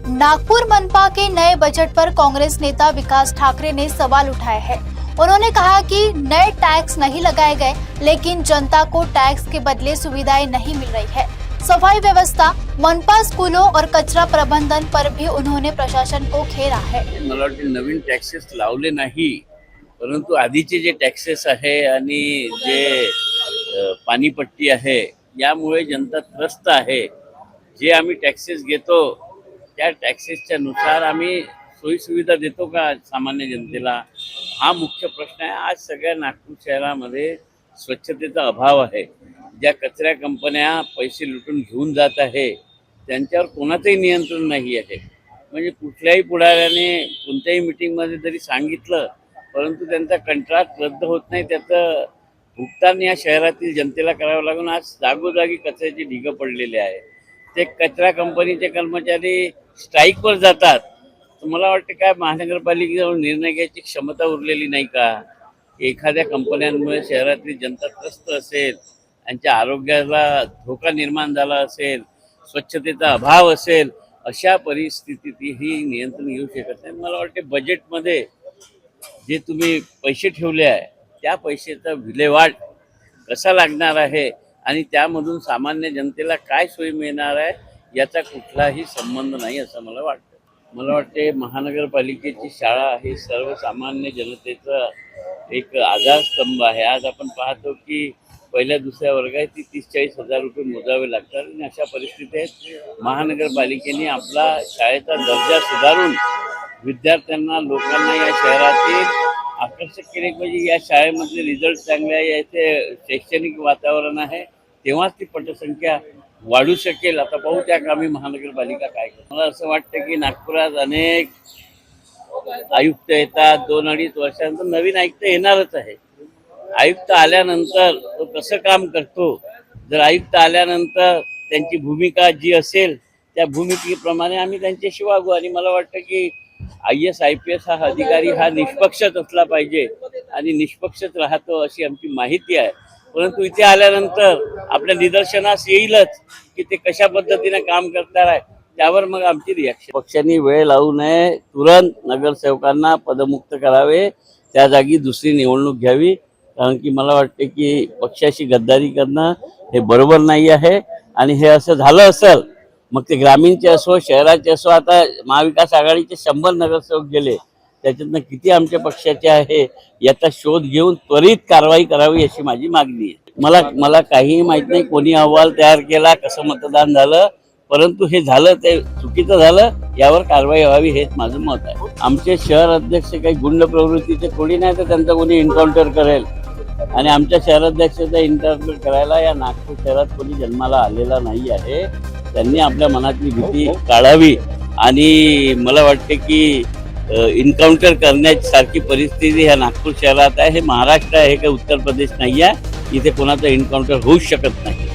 नागपुर मनपा के नए बजट पर कांग्रेस नेता विकास ठाकरे ने सवाल उठाए हैं। उन्होंने कहा कि नए टैक्स नहीं लगाए गए, लेकिन जनता को टैक्स के बदले सुविधाएं नहीं मिल रही है। सफाई व्यवस्था, मनपा स्कूलों और कचरा प्रबंधन पर भी उन्होंने प्रशासन को घेरा है। मला वाटते नवीन टॅक्सेस लावले नाही, परंतु आधीचे जे टॅक्सेस आहे आणि जे पाणीपट्टी आहे यामुळे जनता त्रस्त आहे। जे आम्ही टॅक्सेस घेतो त्या टॅक्सेसच्या नुसार आम्ही सोयी सुविधा देतो का सामान्य जनतेला, हा मुख्य प्रश्न आहे। आज सगळ्या नागपूर शहरामध्ये स्वच्छतेचा अभाव आहे। ज्या कचरा कंपन्या पैसे लुटून घेऊन जात आहे त्यांच्यावर कोणाचंही नियंत्रण नाही आहे। म्हणजे कुठल्याही पुढाऱ्याने कोणत्याही मीटिंगमध्ये जरी सांगितलं, परंतु त्यांचा कंत्राट रद्द होत नाही, त्याचं भुगतान या शहरातील जनतेला करावं लागून आज जागोजागी कचऱ्याची ढिगं पडलेले आहे। ते कचरा कंपनीचे कर्मचारी स्ट्राईकवर जातात, तर मला वाटतं काय महानगरपालिकेजवळ निर्णय घ्यायची क्षमता उरलेली नाही का? एखाद्या कंपन्यांमुळे शहरातली जनता त्रस्त असेल, त्यांच्या आरोग्याला धोका निर्माण झाला असेल, स्वच्छतेचा अभाव असेल, अशा परिस्थितीत ही नियंत्रण येऊ शकत नाही। मला वाटते बजेटमध्ये जे तुम्ही पैसे ठेवले आहे त्या पैशाचा विल्हेवाट कसा लागणार आहे आणि त्यामधून सामान्य जनतेला काय सोयी मिळणार आहे याचा कुठलाही संबंध नाही असं मला वाटतं। मला वाटते महानगरपालिकेची शाळा ही सर्वसामान्य जनतेचा एक आधारस्तंभ आहे। आज आपण पाहतो की पहिल्या दुसऱ्या वर्गात 30-40 हजार रुपये मोजावे लागतात आणि अशा परिस्थितीत महानगरपालिकेने आपला शाळेचा दर्जा सुधारून विद्यार्थ्यांना, लोकांना या शहरातील आकर्षक केले पाहिजे। या शाळेमधले रिझल्ट चांगले आहे, याचे शैक्षणिक वातावरण आहे, तेव्हाच ती पटसंख्या वाढू शकेल। आता पाहू त्या कामी महानगरपालिका काय करते। मला असं वाटतं की नागपुरात अनेक आयुक्त येतात, 2-2.5 वर्षानंतर नवीन आयुक्त येणारच आहे। आयुक्त आल्यानंतर तो कसं काम करतो, जर आयुक्त आल्यानंतर त्यांची भूमिका जी असेल त्या भूमिकेप्रमाणे आम्ही त्यांच्याशी वागू। आणि मला वाटतं की IAS IPS हा अधिकारी हा निष्पक्षच असला पाहिजे आणि निष्पक्षच राहतो अशी आमची माहिती आहे। परंतु इथे आल्यानंतर आपल्या निदर्शनास येईलच की ते कशा पद्धतीने काम करणार आहे, त्यावर मग आमची रिॲक्शन। पक्षांनी वेळ लावू नये, तुरंत नगरसेवकांना पदमुक्त करावे, त्या जागी दुसरी निवडणूक घ्यावी। कारण की मला वाटते की पक्षाशी गद्दारी करणं हे बरोबर नाही आहे। आणि हे असं झालं असेल, मग ते ग्रामीणचे असो, शहराचे असो, आता महाविकास आघाडीचे 100 नगरसेवक गेले, त्याच्यातनं किती आमच्या पक्षाचे आहे याचा शोध घेऊन त्वरित कारवाई करावी अशी माझी मागणी आहे। मला काहीही माहित नाही कोणी अहवाल तयार केला, कसं मतदान झालं, परंतु हे झालं ते चुकीचं झालं, यावर कारवाई व्हावी हेच माझं मत आहे। आमचे शहर अध्यक्ष काही गुंड प्रवृत्तीचे थोडी नाही तर त्यांचा कोणी एन्काउंटर करेल, आणि आमच्या शहराध्यक्षाचा एन्काउंटर करायला या नागपूर शहरात कोणी जन्माला आलेला नाही आहे। त्यांनी आपल्या मनातली भीती काढावी आणि मला वाटते की एन्काउंटर करण्यासारखी परिस्थिती ह्या नागपूर शहरात आहे। हे महाराष्ट्र आहे, हे काही उत्तर प्रदेश नाही आहे, इथे कोणाचं एन्काउंटर होऊच शकत नाही।